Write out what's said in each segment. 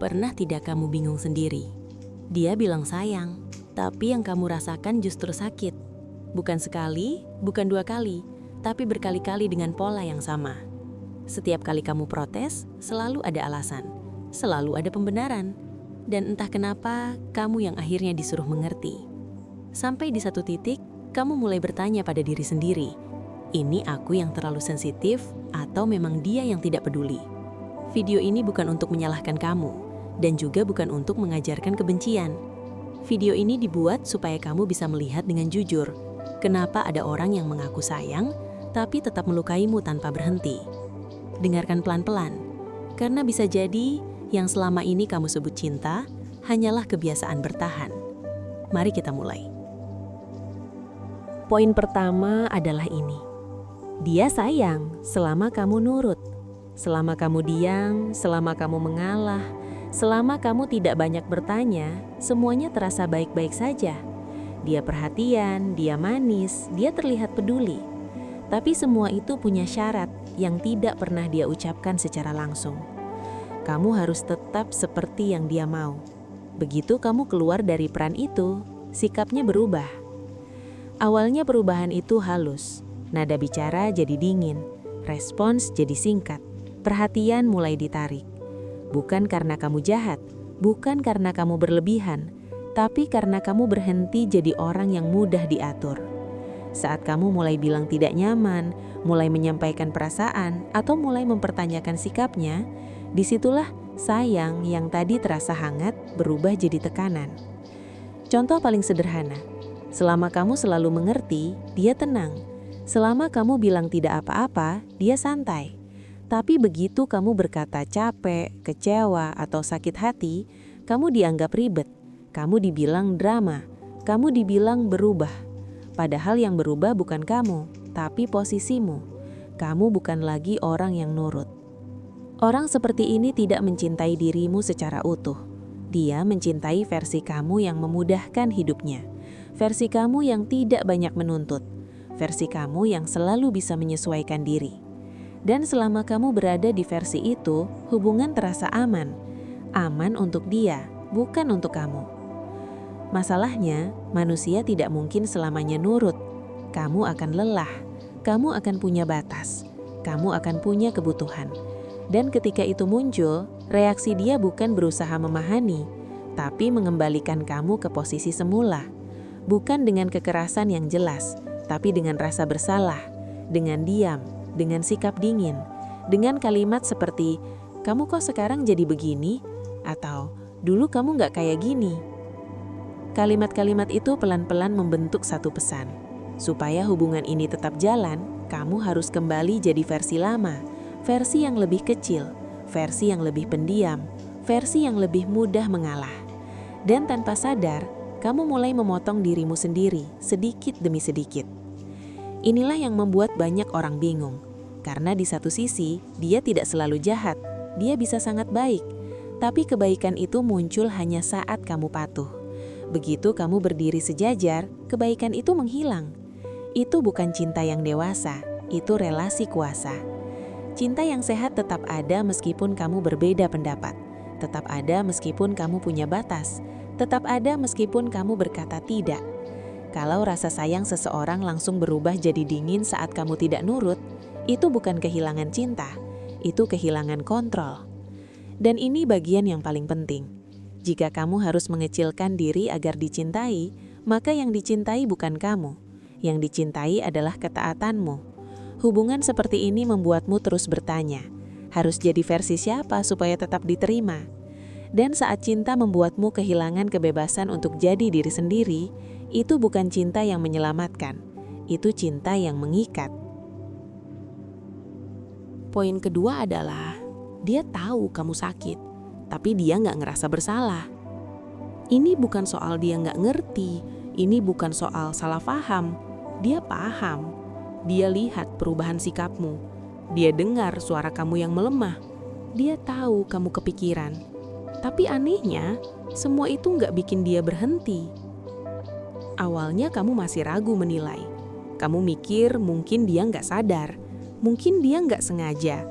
pernah tidak kamu bingung sendiri? Dia bilang sayang, tapi yang kamu rasakan justru sakit. Bukan sekali, bukan 2 kali, tapi berkali-kali dengan pola yang sama. Setiap kali kamu protes, selalu ada alasan, selalu ada pembenaran. Dan entah kenapa, kamu yang akhirnya disuruh mengerti. Sampai di satu titik, kamu mulai bertanya pada diri sendiri, ini aku yang terlalu sensitif atau memang dia yang tidak peduli? Video ini bukan untuk menyalahkan kamu, dan juga bukan untuk mengajarkan kebencian. Video ini dibuat supaya kamu bisa melihat dengan jujur, kenapa ada orang yang mengaku sayang, tapi tetap melukaimu tanpa berhenti. Dengarkan pelan-pelan, karena bisa jadi yang selama ini kamu sebut cinta, hanyalah kebiasaan bertahan. Mari kita mulai. Poin pertama adalah ini. Dia sayang selama kamu nurut. Selama kamu diam, selama kamu mengalah, selama kamu tidak banyak bertanya, semuanya terasa baik-baik saja. Dia perhatian, dia manis, dia terlihat peduli. Tapi semua itu punya syarat yang tidak pernah dia ucapkan secara langsung. Kamu harus tetap seperti yang dia mau. Begitu kamu keluar dari peran itu, sikapnya berubah. Awalnya perubahan itu halus, nada bicara jadi dingin, respons jadi singkat. Perhatian mulai ditarik. Bukan karena kamu jahat, bukan karena kamu berlebihan, tapi karena kamu berhenti jadi orang yang mudah diatur. Saat kamu mulai bilang tidak nyaman, mulai menyampaikan perasaan, atau mulai mempertanyakan sikapnya, disitulah sayang yang tadi terasa hangat berubah jadi tekanan. Contoh paling sederhana, selama kamu selalu mengerti, dia tenang. Selama kamu bilang tidak apa-apa, dia santai. Tapi begitu kamu berkata capek, kecewa, atau sakit hati, kamu dianggap ribet, kamu dibilang drama, kamu dibilang berubah. Padahal yang berubah bukan kamu, tapi posisimu. Kamu bukan lagi orang yang nurut. Orang seperti ini tidak mencintai dirimu secara utuh. Dia mencintai versi kamu yang memudahkan hidupnya, versi kamu yang tidak banyak menuntut, versi kamu yang selalu bisa menyesuaikan diri. Dan selama kamu berada di versi itu, hubungan terasa aman. Aman untuk dia, bukan untuk kamu. Masalahnya, manusia tidak mungkin selamanya nurut. Kamu akan lelah, kamu akan punya batas, kamu akan punya kebutuhan. Dan ketika itu muncul, reaksi dia bukan berusaha memahami, tapi mengembalikan kamu ke posisi semula. Bukan dengan kekerasan yang jelas, tapi dengan rasa bersalah, dengan diam, dengan sikap dingin, dengan kalimat seperti, kamu kok sekarang jadi begini? Atau, dulu kamu gak kayak gini. Kalimat-kalimat itu pelan-pelan membentuk satu pesan. Supaya hubungan ini tetap jalan, kamu harus kembali jadi versi lama, versi yang lebih kecil, versi yang lebih pendiam, versi yang lebih mudah mengalah. Dan tanpa sadar, kamu mulai memotong dirimu sendiri, sedikit demi sedikit. Inilah yang membuat banyak orang bingung, karena di satu sisi dia tidak selalu jahat, dia bisa sangat baik, tapi kebaikan itu muncul hanya saat kamu patuh. Begitu kamu berdiri sejajar, kebaikan itu menghilang. Itu bukan cinta yang dewasa, itu relasi kuasa. Cinta yang sehat tetap ada meskipun kamu berbeda pendapat, tetap ada meskipun kamu punya batas, tetap ada meskipun kamu berkata tidak. Kalau rasa sayang seseorang langsung berubah jadi dingin saat kamu tidak nurut, itu bukan kehilangan cinta, itu kehilangan kontrol. Dan ini bagian yang paling penting. Jika kamu harus mengecilkan diri agar dicintai, maka yang dicintai bukan kamu. Yang dicintai adalah ketaatanmu. Hubungan seperti ini membuatmu terus bertanya, harus jadi versi siapa supaya tetap diterima? Dan saat cinta membuatmu kehilangan kebebasan untuk jadi diri sendiri, itu bukan cinta yang menyelamatkan, itu cinta yang mengikat. Poin kedua adalah, dia tahu kamu sakit, tapi dia nggak ngerasa bersalah. Ini bukan soal dia nggak ngerti, ini bukan soal salah paham. Dia paham, dia lihat perubahan sikapmu, dia dengar suara kamu yang melemah, dia tahu kamu kepikiran. Tapi anehnya, semua itu nggak bikin dia berhenti. Awalnya kamu masih ragu menilai. Kamu mikir mungkin dia nggak sadar, mungkin dia nggak sengaja.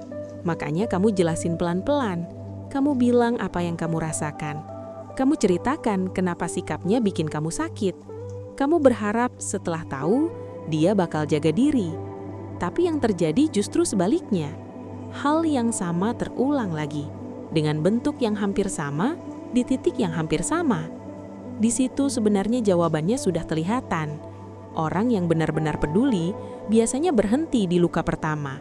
Makanya kamu jelasin pelan-pelan. Kamu bilang apa yang kamu rasakan. Kamu ceritakan kenapa sikapnya bikin kamu sakit. Kamu berharap setelah tahu, dia bakal jaga diri. Tapi yang terjadi justru sebaliknya. Hal yang sama terulang lagi, dengan bentuk yang hampir sama, di titik yang hampir sama. Di situ sebenarnya jawabannya sudah kelihatan. Orang yang benar-benar peduli biasanya berhenti di luka pertama.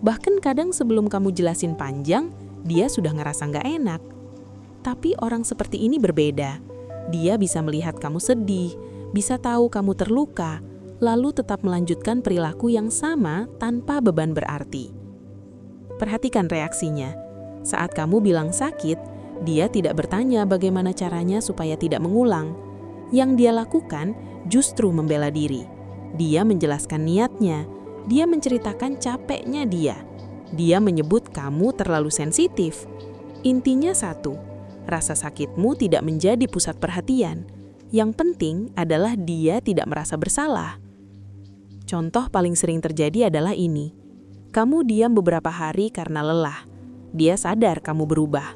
Bahkan kadang sebelum kamu jelasin panjang, dia sudah ngerasa nggak enak. Tapi orang seperti ini berbeda. Dia bisa melihat kamu sedih, bisa tahu kamu terluka, lalu tetap melanjutkan perilaku yang sama tanpa beban berarti. Perhatikan reaksinya. Saat kamu bilang sakit, dia tidak bertanya bagaimana caranya supaya tidak mengulang. Yang dia lakukan justru membela diri. Dia menjelaskan niatnya. Dia menceritakan capeknya dia. Dia menyebut kamu terlalu sensitif. Intinya satu, rasa sakitmu tidak menjadi pusat perhatian. Yang penting adalah dia tidak merasa bersalah. Contoh paling sering terjadi adalah ini. Kamu diam beberapa hari karena lelah. Dia sadar kamu berubah.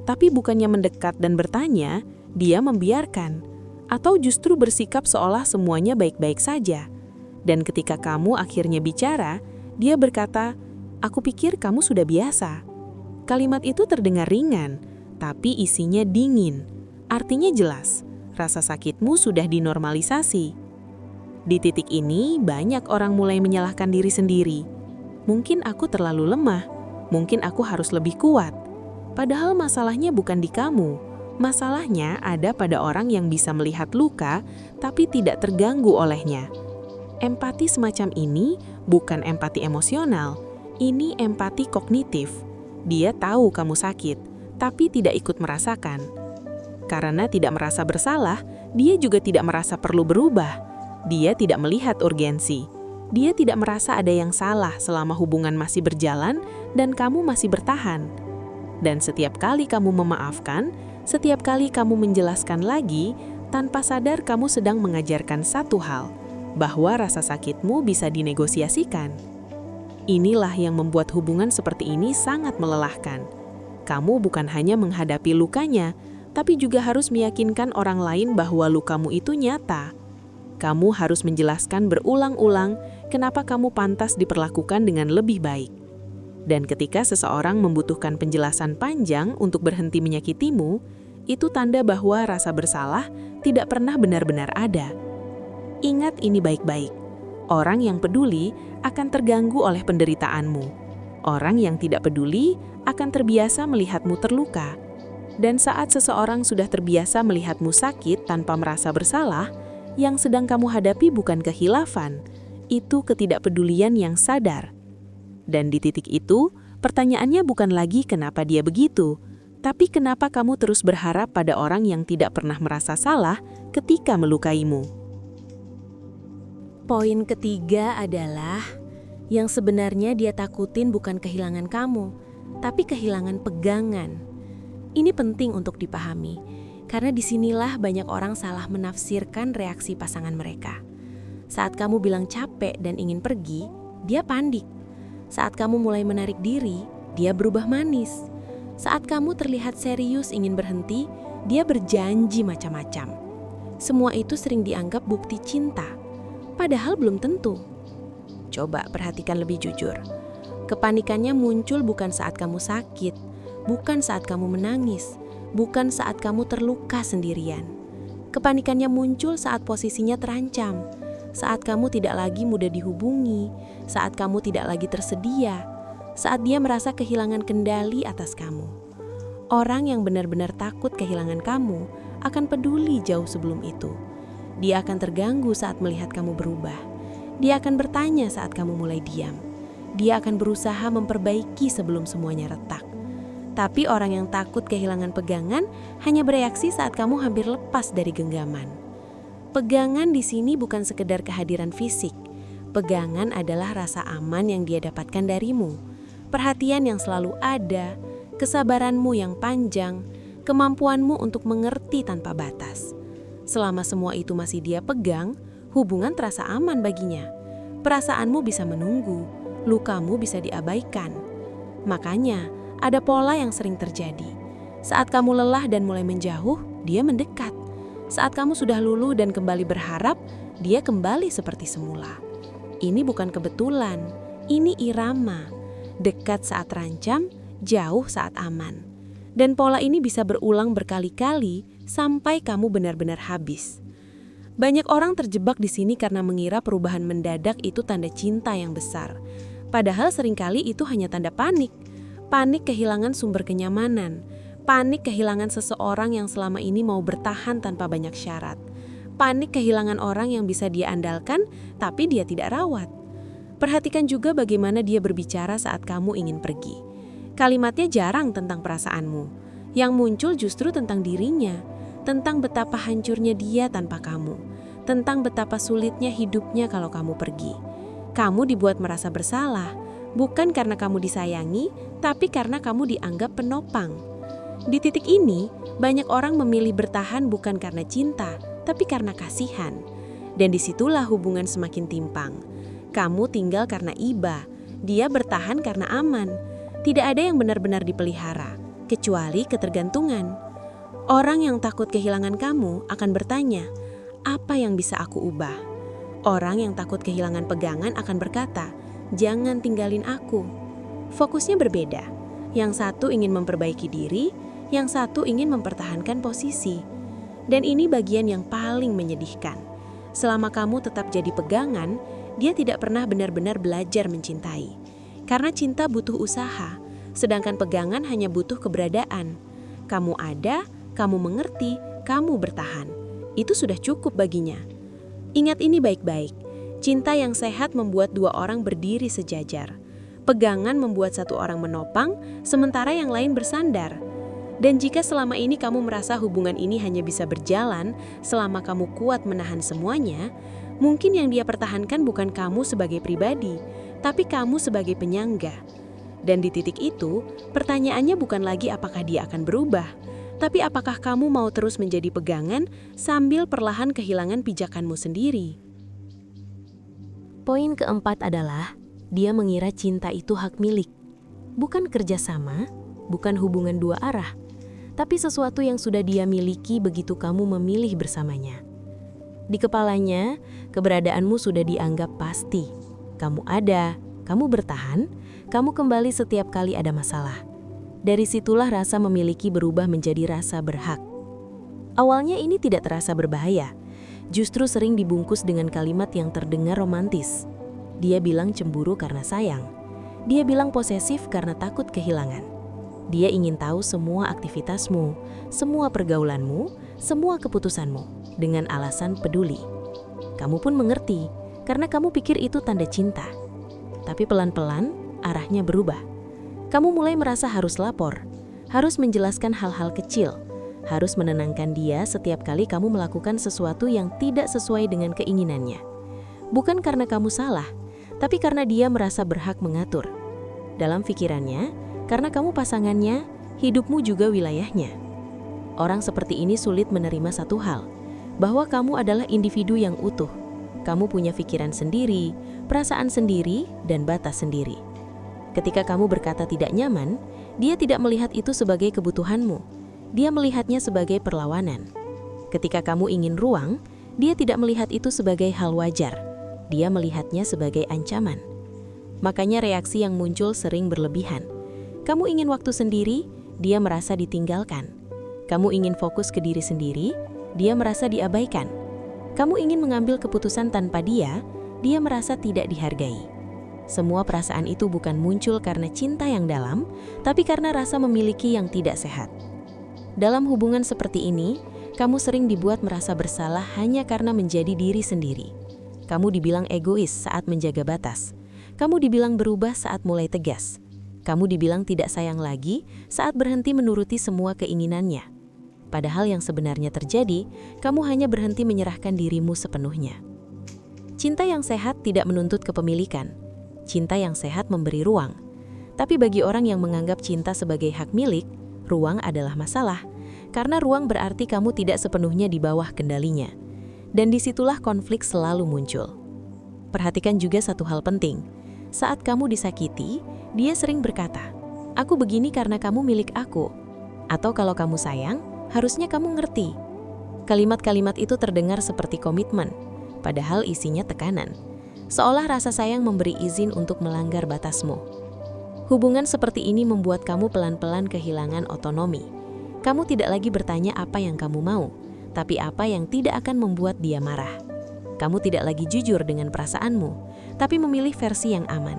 Tapi bukannya mendekat dan bertanya, dia membiarkan. Atau justru bersikap seolah semuanya baik-baik saja. Dan ketika kamu akhirnya bicara, dia berkata, "Aku pikir kamu sudah biasa." Kalimat itu terdengar ringan, tapi isinya dingin. Artinya jelas, rasa sakitmu sudah dinormalisasi. Di titik ini, banyak orang mulai menyalahkan diri sendiri. Mungkin aku terlalu lemah, mungkin aku harus lebih kuat. Padahal masalahnya bukan di kamu. Masalahnya ada pada orang yang bisa melihat luka, tapi tidak terganggu olehnya. Empati semacam ini bukan empati emosional, ini empati kognitif. Dia tahu kamu sakit, tapi tidak ikut merasakan. Karena tidak merasa bersalah, dia juga tidak merasa perlu berubah. Dia tidak melihat urgensi. Dia tidak merasa ada yang salah selama hubungan masih berjalan dan kamu masih bertahan. Dan setiap kali kamu memaafkan, setiap kali kamu menjelaskan lagi, tanpa sadar kamu sedang mengajarkan satu hal, bahwa rasa sakitmu bisa dinegosiasikan. Inilah yang membuat hubungan seperti ini sangat melelahkan. Kamu bukan hanya menghadapi lukanya, tapi juga harus meyakinkan orang lain bahwa lukamu itu nyata. Kamu harus menjelaskan berulang-ulang kenapa kamu pantas diperlakukan dengan lebih baik. Dan ketika seseorang membutuhkan penjelasan panjang untuk berhenti menyakitimu, itu tanda bahwa rasa bersalah tidak pernah benar-benar ada. Ingat ini baik-baik. Orang yang peduli akan terganggu oleh penderitaanmu. Orang yang tidak peduli akan terbiasa melihatmu terluka. Dan saat seseorang sudah terbiasa melihatmu sakit tanpa merasa bersalah, yang sedang kamu hadapi bukan kehilafan, itu ketidakpedulian yang sadar. Dan di titik itu, pertanyaannya bukan lagi kenapa dia begitu, tapi kenapa kamu terus berharap pada orang yang tidak pernah merasa salah ketika melukaimu. Poin ketiga adalah, yang sebenarnya dia takutin bukan kehilangan kamu, tapi kehilangan pegangan. Ini penting untuk dipahami. Karena disinilah banyak orang salah menafsirkan reaksi pasangan mereka. Saat kamu bilang capek dan ingin pergi, dia panik. Saat kamu mulai menarik diri, dia berubah manis. Saat kamu terlihat serius ingin berhenti, dia berjanji macam-macam. Semua itu sering dianggap bukti cinta, padahal belum tentu. Coba perhatikan lebih jujur. Kepanikannya muncul bukan saat kamu sakit, bukan saat kamu menangis, bukan saat kamu terluka sendirian. Kepanikannya muncul saat posisinya terancam, saat kamu tidak lagi mudah dihubungi, saat kamu tidak lagi tersedia, saat dia merasa kehilangan kendali atas kamu. Orang yang benar-benar takut kehilangan kamu akan peduli jauh sebelum itu. Dia akan terganggu saat melihat kamu berubah. Dia akan bertanya saat kamu mulai diam. Dia akan berusaha memperbaiki sebelum semuanya retak. Tapi orang yang takut kehilangan pegangan hanya bereaksi saat kamu hampir lepas dari genggaman. Pegangan di sini bukan sekedar kehadiran fisik. Pegangan adalah rasa aman yang dia dapatkan darimu, perhatian yang selalu ada, kesabaranmu yang panjang, kemampuanmu untuk mengerti tanpa batas. Selama semua itu masih dia pegang, hubungan terasa aman baginya. Perasaanmu bisa menunggu, lukamu bisa diabaikan. Makanya, ada pola yang sering terjadi. Saat kamu lelah dan mulai menjauh, dia mendekat. Saat kamu sudah luluh dan kembali berharap, dia kembali seperti semula. Ini bukan kebetulan, ini irama. Dekat saat terancam, jauh saat aman. Dan pola ini bisa berulang berkali-kali sampai kamu benar-benar habis. Banyak orang terjebak di sini karena mengira perubahan mendadak itu tanda cinta yang besar. Padahal seringkali itu hanya tanda panik. Panik kehilangan sumber kenyamanan. Panik kehilangan seseorang yang selama ini mau bertahan tanpa banyak syarat. Panik kehilangan orang yang bisa dia andalkan, tapi dia tidak rawat. Perhatikan juga bagaimana dia berbicara saat kamu ingin pergi. Kalimatnya jarang tentang perasaanmu. Yang muncul justru tentang dirinya, tentang betapa hancurnya dia tanpa kamu, tentang betapa sulitnya hidupnya kalau kamu pergi. Kamu dibuat merasa bersalah, bukan karena kamu disayangi, tapi karena kamu dianggap penopang. Di titik ini, banyak orang memilih bertahan bukan karena cinta, tapi karena kasihan. Dan disitulah hubungan semakin timpang. Kamu tinggal karena iba, dia bertahan karena aman. Tidak ada yang benar-benar dipelihara, kecuali ketergantungan. Orang yang takut kehilangan kamu akan bertanya, apa yang bisa aku ubah? Orang yang takut kehilangan pegangan akan berkata, jangan tinggalin aku. Fokusnya berbeda. Yang satu ingin memperbaiki diri, yang satu ingin mempertahankan posisi. Dan ini bagian yang paling menyedihkan. Selama kamu tetap jadi pegangan, dia tidak pernah benar-benar belajar mencintai. Karena cinta butuh usaha, sedangkan pegangan hanya butuh keberadaan. Kamu ada, kamu mengerti, kamu bertahan. Itu sudah cukup baginya. Ingat ini baik-baik. Cinta yang sehat membuat dua orang berdiri sejajar. Pegangan membuat satu orang menopang, sementara yang lain bersandar. Dan jika selama ini kamu merasa hubungan ini hanya bisa berjalan selama kamu kuat menahan semuanya, mungkin yang dia pertahankan bukan kamu sebagai pribadi, tapi kamu sebagai penyangga. Dan di titik itu, pertanyaannya bukan lagi apakah dia akan berubah, tapi apakah kamu mau terus menjadi pegangan sambil perlahan kehilangan pijakanmu sendiri. Poin keempat adalah, dia mengira cinta itu hak milik. Bukan kerjasama, bukan hubungan dua arah, tapi sesuatu yang sudah dia miliki begitu kamu memilih bersamanya. Di kepalanya, keberadaanmu sudah dianggap pasti. Kamu ada, kamu bertahan, kamu kembali setiap kali ada masalah. Dari situlah rasa memiliki berubah menjadi rasa berhak. Awalnya ini tidak terasa berbahaya, justru sering dibungkus dengan kalimat yang terdengar romantis. Dia bilang cemburu karena sayang. Dia bilang posesif karena takut kehilangan. Dia ingin tahu semua aktivitasmu, semua pergaulanmu, semua keputusanmu, dengan alasan peduli. Kamu pun mengerti, karena kamu pikir itu tanda cinta. Tapi pelan-pelan, arahnya berubah. Kamu mulai merasa harus lapor, harus menjelaskan hal-hal kecil, harus menenangkan dia setiap kali kamu melakukan sesuatu yang tidak sesuai dengan keinginannya. Bukan karena kamu salah, tapi karena dia merasa berhak mengatur. Dalam pikirannya, karena kamu pasangannya, hidupmu juga wilayahnya. Orang seperti ini sulit menerima satu hal, bahwa kamu adalah individu yang utuh. Kamu punya pikiran sendiri, perasaan sendiri, dan batas sendiri. Ketika kamu berkata tidak nyaman, dia tidak melihat itu sebagai kebutuhanmu. Dia melihatnya sebagai perlawanan. Ketika kamu ingin ruang, dia tidak melihat itu sebagai hal wajar. Dia melihatnya sebagai ancaman. Makanya reaksi yang muncul sering berlebihan. Kamu ingin waktu sendiri, dia merasa ditinggalkan. Kamu ingin fokus ke diri sendiri, dia merasa diabaikan. Kamu ingin mengambil keputusan tanpa dia merasa tidak dihargai. Semua perasaan itu bukan muncul karena cinta yang dalam, tapi karena rasa memiliki yang tidak sehat. Dalam hubungan seperti ini, kamu sering dibuat merasa bersalah hanya karena menjadi diri sendiri. Kamu dibilang egois saat menjaga batas. Kamu dibilang berubah saat mulai tegas. Kamu dibilang tidak sayang lagi saat berhenti menuruti semua keinginannya. Padahal yang sebenarnya terjadi, kamu hanya berhenti menyerahkan dirimu sepenuhnya. Cinta yang sehat tidak menuntut kepemilikan. Cinta yang sehat memberi ruang. Tapi bagi orang yang menganggap cinta sebagai hak milik, ruang adalah masalah. Karena ruang berarti kamu tidak sepenuhnya di bawah kendalinya. Dan disitulah konflik selalu muncul. Perhatikan juga satu hal penting. Saat kamu disakiti, dia sering berkata, "Aku begini karena kamu milik aku." Atau kalau kamu sayang, harusnya kamu ngerti. Kalimat-kalimat itu terdengar seperti komitmen, padahal isinya tekanan. Seolah rasa sayang memberi izin untuk melanggar batasmu. Hubungan seperti ini membuat kamu pelan-pelan kehilangan otonomi. Kamu tidak lagi bertanya apa yang kamu mau, tapi apa yang tidak akan membuat dia marah. Kamu tidak lagi jujur dengan perasaanmu, tapi memilih versi yang aman.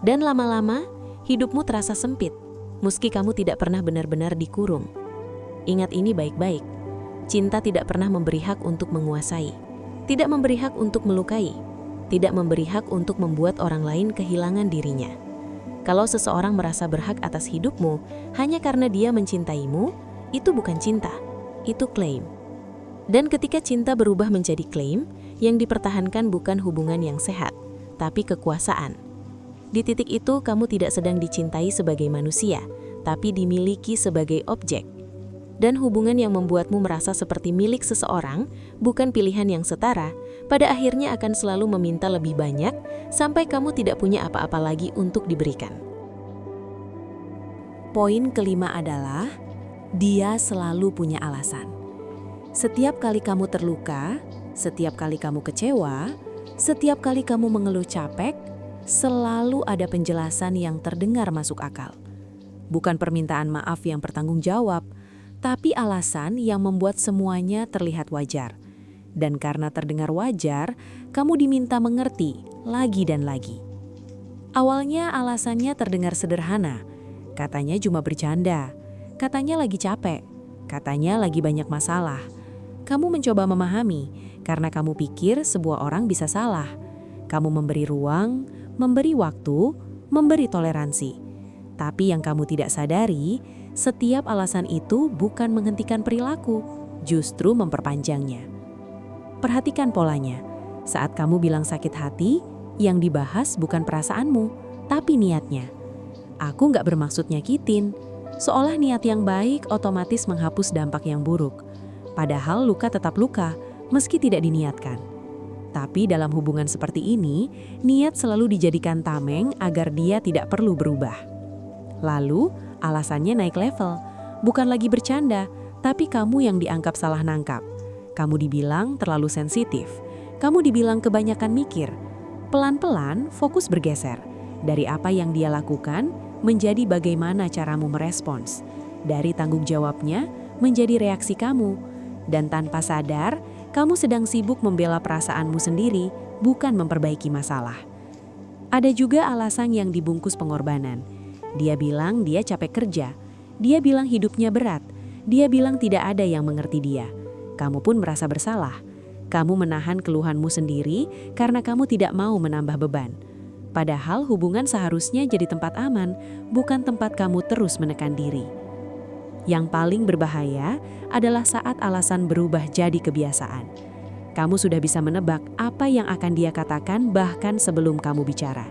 Dan lama-lama, hidupmu terasa sempit, meski kamu tidak pernah benar-benar dikurung. Ingat ini baik-baik. Cinta tidak pernah memberi hak untuk menguasai, tidak memberi hak untuk melukai, tidak memberi hak untuk membuat orang lain kehilangan dirinya. Kalau seseorang merasa berhak atas hidupmu hanya karena dia mencintaimu, itu bukan cinta, itu klaim. Dan ketika cinta berubah menjadi klaim, yang dipertahankan bukan hubungan yang sehat, tapi kekuasaan. Di titik itu, kamu tidak sedang dicintai sebagai manusia, tapi dimiliki sebagai objek. Dan hubungan yang membuatmu merasa seperti milik seseorang, bukan pilihan yang setara, pada akhirnya akan selalu meminta lebih banyak, sampai kamu tidak punya apa-apa lagi untuk diberikan. Poin kelima adalah, dia selalu punya alasan. Setiap kali kamu terluka, setiap kali kamu kecewa, setiap kali kamu mengeluh capek, selalu ada penjelasan yang terdengar masuk akal. Bukan permintaan maaf yang bertanggung jawab, tapi alasan yang membuat semuanya terlihat wajar. Dan karena terdengar wajar, kamu diminta mengerti lagi dan lagi. Awalnya alasannya terdengar sederhana. Katanya cuma bercanda, katanya lagi capek, katanya lagi banyak masalah. Kamu mencoba memahami karena kamu pikir sebuah orang bisa salah. Kamu memberi ruang, memberi waktu, memberi toleransi. Tapi yang kamu tidak sadari, setiap alasan itu bukan menghentikan perilaku, justru memperpanjangnya. Perhatikan polanya. Saat kamu bilang sakit hati, yang dibahas bukan perasaanmu, tapi niatnya. Aku nggak bermaksud nyakitin, seolah niat yang baik otomatis menghapus dampak yang buruk. Padahal luka tetap luka, meski tidak diniatkan. Tapi dalam hubungan seperti ini, niat selalu dijadikan tameng agar dia tidak perlu berubah. Lalu, alasannya naik level, bukan lagi bercanda, tapi kamu yang dianggap salah nangkap. Kamu dibilang terlalu sensitif, kamu dibilang kebanyakan mikir. Pelan-pelan fokus bergeser, dari apa yang dia lakukan menjadi bagaimana caramu merespons. Dari tanggung jawabnya menjadi reaksi kamu. Dan tanpa sadar, kamu sedang sibuk membela perasaanmu sendiri, bukan memperbaiki masalah. Ada juga alasan yang dibungkus pengorbanan. Dia bilang dia capek kerja, dia bilang hidupnya berat, dia bilang tidak ada yang mengerti dia. Kamu pun merasa bersalah. Kamu menahan keluhanmu sendiri karena kamu tidak mau menambah beban. Padahal hubungan seharusnya jadi tempat aman, bukan tempat kamu terus menekan diri. Yang paling berbahaya adalah saat alasan berubah jadi kebiasaan. Kamu sudah bisa menebak apa yang akan dia katakan bahkan sebelum kamu bicara.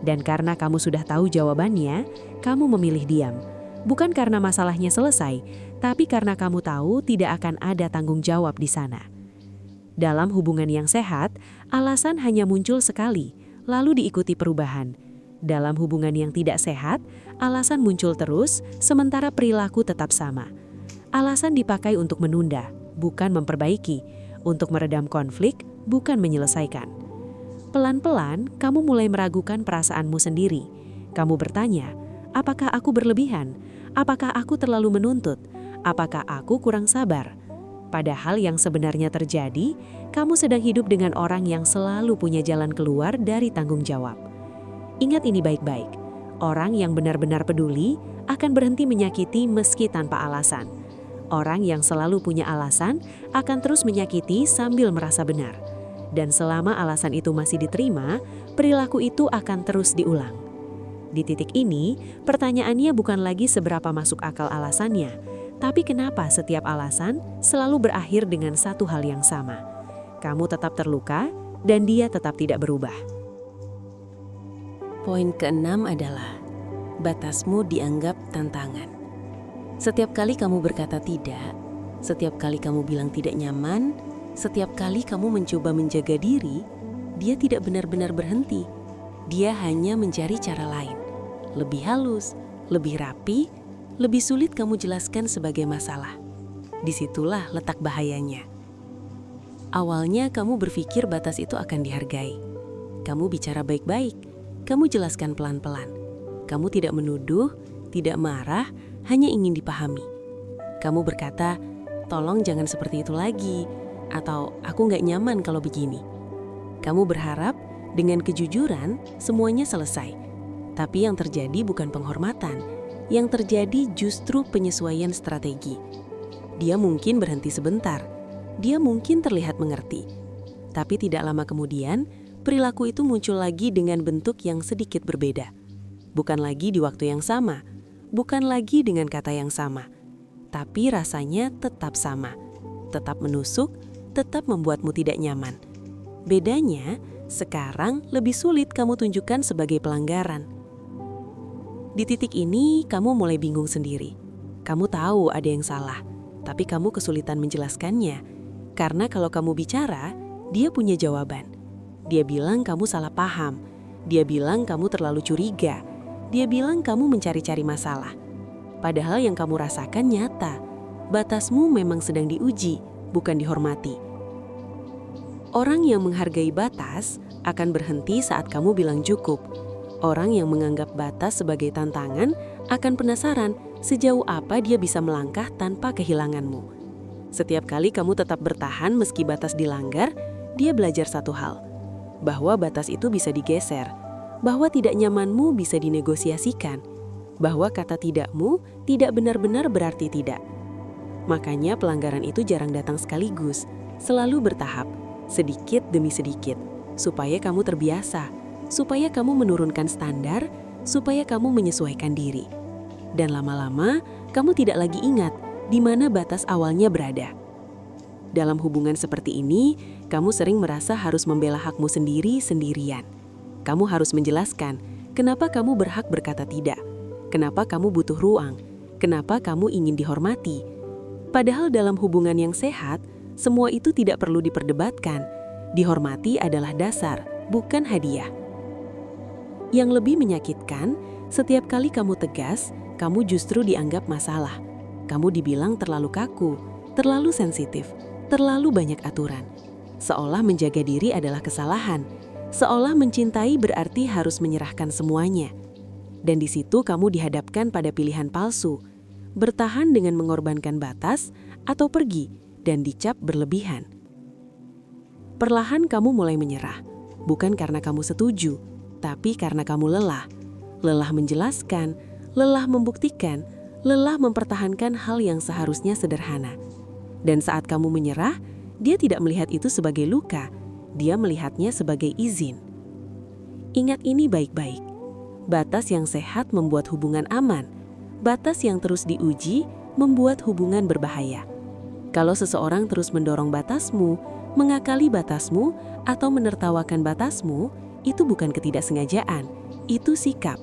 Dan karena kamu sudah tahu jawabannya, kamu memilih diam. Bukan karena masalahnya selesai, tapi karena kamu tahu tidak akan ada tanggung jawab di sana. Dalam hubungan yang sehat, alasan hanya muncul sekali, lalu diikuti perubahan. Dalam hubungan yang tidak sehat, alasan muncul terus, sementara perilaku tetap sama. Alasan dipakai untuk menunda, bukan memperbaiki, untuk meredam konflik, bukan menyelesaikan. Pelan-pelan, kamu mulai meragukan perasaanmu sendiri. Kamu bertanya, apakah aku berlebihan? Apakah aku terlalu menuntut? Apakah aku kurang sabar? Padahal yang sebenarnya terjadi, kamu sedang hidup dengan orang yang selalu punya jalan keluar dari tanggung jawab. Ingat ini baik-baik, orang yang benar-benar peduli akan berhenti menyakiti meski tanpa alasan. Orang yang selalu punya alasan akan terus menyakiti sambil merasa benar. Dan selama alasan itu masih diterima, perilaku itu akan terus diulang. Di titik ini, pertanyaannya bukan lagi seberapa masuk akal alasannya, tapi kenapa setiap alasan selalu berakhir dengan satu hal yang sama. Kamu tetap terluka, dan dia tetap tidak berubah. Poin keenam adalah, batasmu dianggap tantangan. Setiap kali kamu berkata tidak, setiap kali kamu bilang tidak nyaman, setiap kali kamu mencoba menjaga diri, dia tidak benar-benar berhenti. Dia hanya mencari cara lain, lebih halus, lebih rapi, lebih sulit kamu jelaskan sebagai masalah. Disitulah letak bahayanya. Awalnya kamu berpikir batas itu akan dihargai. Kamu bicara baik-baik, kamu jelaskan pelan-pelan. Kamu tidak menuduh, tidak marah, hanya ingin dipahami. Kamu berkata, tolong jangan seperti itu lagi, atau aku nggak nyaman kalau begini. Kamu berharap dengan kejujuran semuanya selesai. Tapi yang terjadi bukan penghormatan, yang terjadi justru penyesuaian strategi. Dia mungkin berhenti sebentar, dia mungkin terlihat mengerti. Tapi tidak lama kemudian, perilaku itu muncul lagi dengan bentuk yang sedikit berbeda. Bukan lagi di waktu yang sama, bukan lagi dengan kata yang sama, tapi rasanya tetap sama, tetap menusuk, tetap membuatmu tidak nyaman. Bedanya, sekarang lebih sulit kamu tunjukkan sebagai pelanggaran. Di titik ini, kamu mulai bingung sendiri. Kamu tahu ada yang salah, tapi kamu kesulitan menjelaskannya. Karena kalau kamu bicara, dia punya jawaban. Dia bilang kamu salah paham. Dia bilang kamu terlalu curiga. Dia bilang kamu mencari-cari masalah. Padahal yang kamu rasakan nyata. Batasmu memang sedang diuji, bukan dihormati. Orang yang menghargai batas akan berhenti saat kamu bilang cukup. Orang yang menganggap batas sebagai tantangan akan penasaran sejauh apa dia bisa melangkah tanpa kehilanganmu. Setiap kali kamu tetap bertahan meski batas dilanggar, dia belajar satu hal, bahwa batas itu bisa digeser, bahwa tidak nyamanmu bisa dinegosiasikan, bahwa kata tidakmu tidak benar-benar berarti tidak. Makanya pelanggaran itu jarang datang sekaligus, selalu bertahap, sedikit demi sedikit, supaya kamu terbiasa, supaya kamu menurunkan standar, supaya kamu menyesuaikan diri. Dan lama-lama, kamu tidak lagi ingat di mana batas awalnya berada. Dalam hubungan seperti ini, kamu sering merasa harus membela hakmu sendiri-sendirian. Kamu harus menjelaskan kenapa kamu berhak berkata tidak, kenapa kamu butuh ruang, kenapa kamu ingin dihormati. Padahal dalam hubungan yang sehat, semua itu tidak perlu diperdebatkan. Dihormati adalah dasar, bukan hadiah. Yang lebih menyakitkan, setiap kali kamu tegas, kamu justru dianggap masalah. Kamu dibilang terlalu kaku, terlalu sensitif, terlalu banyak aturan. Seolah menjaga diri adalah kesalahan. Seolah mencintai berarti harus menyerahkan semuanya. Dan di situ kamu dihadapkan pada pilihan palsu, bertahan dengan mengorbankan batas atau pergi dan dicap berlebihan. Perlahan kamu mulai menyerah, bukan karena kamu setuju, tapi karena kamu lelah. Lelah menjelaskan, lelah membuktikan, lelah mempertahankan hal yang seharusnya sederhana. Dan saat kamu menyerah, dia tidak melihat itu sebagai luka, dia melihatnya sebagai izin. Ingat ini baik-baik. Batas yang sehat membuat hubungan aman. Batas yang terus diuji membuat hubungan berbahaya. Kalau seseorang terus mendorong batasmu, mengakali batasmu, atau menertawakan batasmu, itu bukan ketidaksengajaan, itu sikap.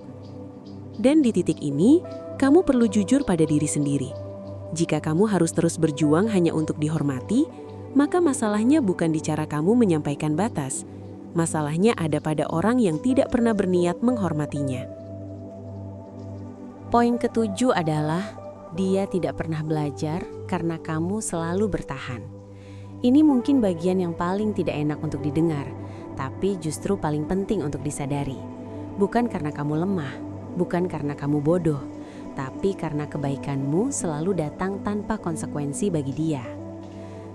Dan di titik ini, kamu perlu jujur pada diri sendiri. Jika kamu harus terus berjuang hanya untuk dihormati, maka masalahnya bukan di cara kamu menyampaikan batas. Masalahnya ada pada orang yang tidak pernah berniat menghormatinya. Poin ketujuh adalah dia tidak pernah belajar karena kamu selalu bertahan. Ini mungkin bagian yang paling tidak enak untuk didengar, tapi justru paling penting untuk disadari. Bukan karena kamu lemah, bukan karena kamu bodoh, tapi karena kebaikanmu selalu datang tanpa konsekuensi bagi dia.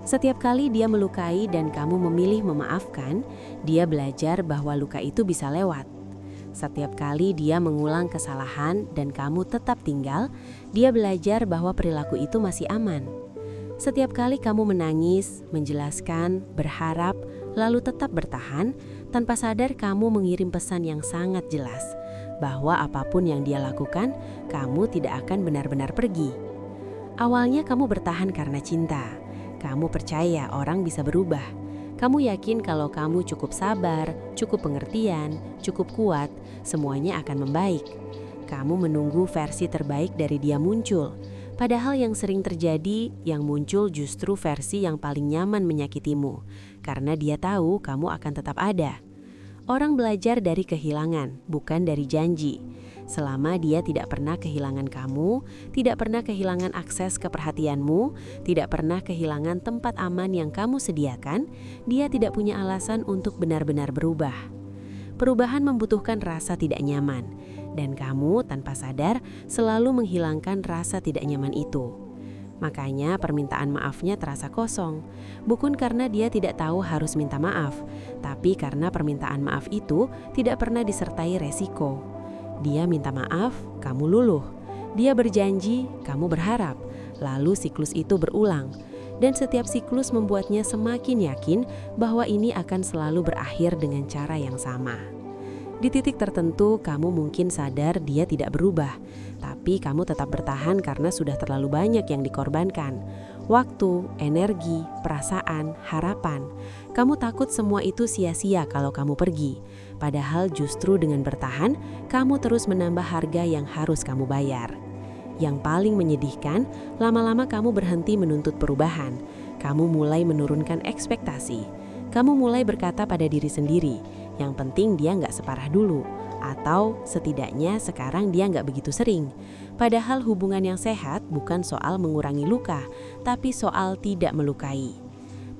Setiap kali dia melukai dan kamu memilih memaafkan, dia belajar bahwa luka itu bisa lewat. Setiap kali dia mengulang kesalahan dan kamu tetap tinggal, dia belajar bahwa perilaku itu masih aman. Setiap kali kamu menangis, menjelaskan, berharap, lalu tetap bertahan, tanpa sadar kamu mengirim pesan yang sangat jelas, bahwa apapun yang dia lakukan, kamu tidak akan benar-benar pergi. Awalnya kamu bertahan karena cinta. Kamu percaya orang bisa berubah. Kamu yakin kalau kamu cukup sabar, cukup pengertian, cukup kuat, semuanya akan membaik. Kamu menunggu versi terbaik dari dia muncul. Padahal yang sering terjadi, yang muncul justru versi yang paling nyaman menyakitimu. Karena dia tahu kamu akan tetap ada. Orang belajar dari kehilangan, bukan dari janji. Selama dia tidak pernah kehilangan kamu, tidak pernah kehilangan akses ke perhatianmu, tidak pernah kehilangan tempat aman yang kamu sediakan, dia tidak punya alasan untuk benar-benar berubah. Perubahan membutuhkan rasa tidak nyaman, dan kamu tanpa sadar selalu menghilangkan rasa tidak nyaman itu. Makanya permintaan maafnya terasa kosong, bukan karena dia tidak tahu harus minta maaf, tapi karena permintaan maaf itu tidak pernah disertai resiko. Dia minta maaf, kamu luluh. Dia berjanji, kamu berharap. Lalu siklus itu berulang. Dan setiap siklus membuatnya semakin yakin bahwa ini akan selalu berakhir dengan cara yang sama. Di titik tertentu, kamu mungkin sadar dia tidak berubah, tapi kamu tetap bertahan karena sudah terlalu banyak yang dikorbankan. Waktu, energi, perasaan, harapan. Kamu takut semua itu sia-sia kalau kamu pergi. Padahal justru dengan bertahan, kamu terus menambah harga yang harus kamu bayar. Yang paling menyedihkan, lama-lama kamu berhenti menuntut perubahan. Kamu mulai menurunkan ekspektasi. Kamu mulai berkata pada diri sendiri, yang penting dia nggak separah dulu. Atau setidaknya sekarang dia nggak begitu sering. Padahal hubungan yang sehat bukan soal mengurangi luka, tapi soal tidak melukai.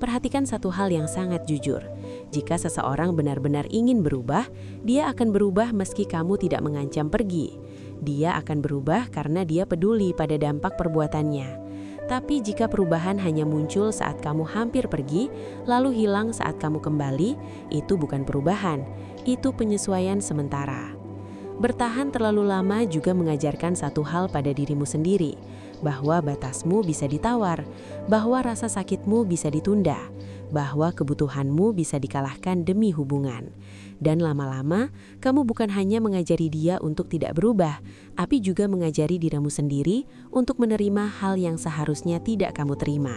Perhatikan satu hal yang sangat jujur. Jika seseorang benar-benar ingin berubah, dia akan berubah meski kamu tidak mengancam pergi. Dia akan berubah karena dia peduli pada dampak perbuatannya. Tapi jika perubahan hanya muncul saat kamu hampir pergi, lalu hilang saat kamu kembali, itu bukan perubahan, itu penyesuaian sementara. Bertahan terlalu lama juga mengajarkan satu hal pada dirimu sendiri, bahwa batasmu bisa ditawar, bahwa rasa sakitmu bisa ditunda, bahwa kebutuhanmu bisa dikalahkan demi hubungan. Dan lama-lama, kamu bukan hanya mengajari dia untuk tidak berubah, tapi juga mengajari dirimu sendiri untuk menerima hal yang seharusnya tidak kamu terima.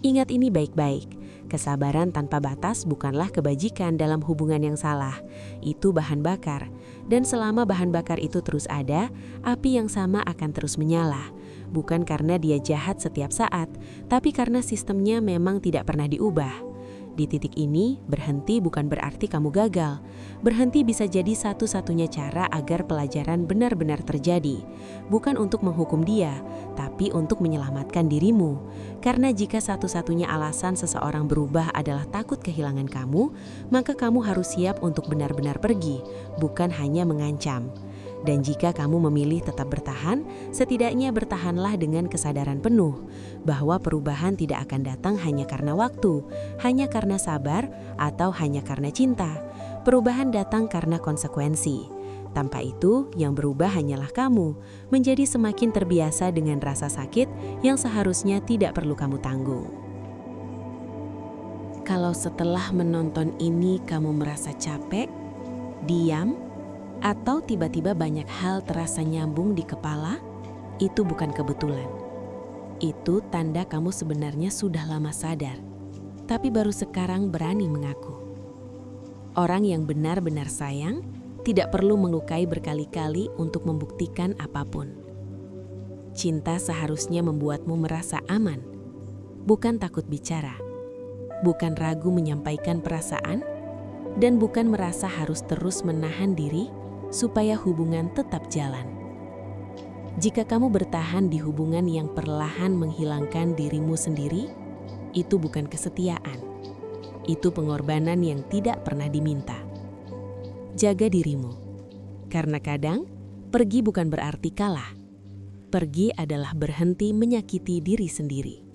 Ingat ini baik-baik, kesabaran tanpa batas bukanlah kebajikan dalam hubungan yang salah. Itu bahan bakar, dan selama bahan bakar itu terus ada, api yang sama akan terus menyala. Bukan karena dia jahat setiap saat, tapi karena sistemnya memang tidak pernah diubah. Di titik ini, berhenti bukan berarti kamu gagal. Berhenti bisa jadi satu-satunya cara agar pelajaran benar-benar terjadi. Bukan untuk menghukum dia, tapi untuk menyelamatkan dirimu. Karena jika satu-satunya alasan seseorang berubah adalah takut kehilangan kamu, maka kamu harus siap untuk benar-benar pergi, bukan hanya mengancam. Dan jika kamu memilih tetap bertahan, setidaknya bertahanlah dengan kesadaran penuh bahwa perubahan tidak akan datang hanya karena waktu, hanya karena sabar, atau hanya karena cinta. Perubahan datang karena konsekuensi. Tanpa itu, yang berubah hanyalah kamu, menjadi semakin terbiasa dengan rasa sakit yang seharusnya tidak perlu kamu tanggung. Kalau setelah menonton ini kamu merasa capek, diam, atau tiba-tiba banyak hal terasa nyambung di kepala, itu bukan kebetulan. Itu tanda kamu sebenarnya sudah lama sadar, tapi baru sekarang berani mengaku. Orang yang benar-benar sayang tidak perlu melukai berkali-kali untuk membuktikan apapun. Cinta seharusnya membuatmu merasa aman, bukan takut bicara, bukan ragu menyampaikan perasaan, dan bukan merasa harus terus menahan diri supaya hubungan tetap jalan. Jika kamu bertahan di hubungan yang perlahan menghilangkan dirimu sendiri, itu bukan kesetiaan. Itu pengorbanan yang tidak pernah diminta. Jaga dirimu, karena kadang pergi bukan berarti kalah. Pergi adalah berhenti menyakiti diri sendiri.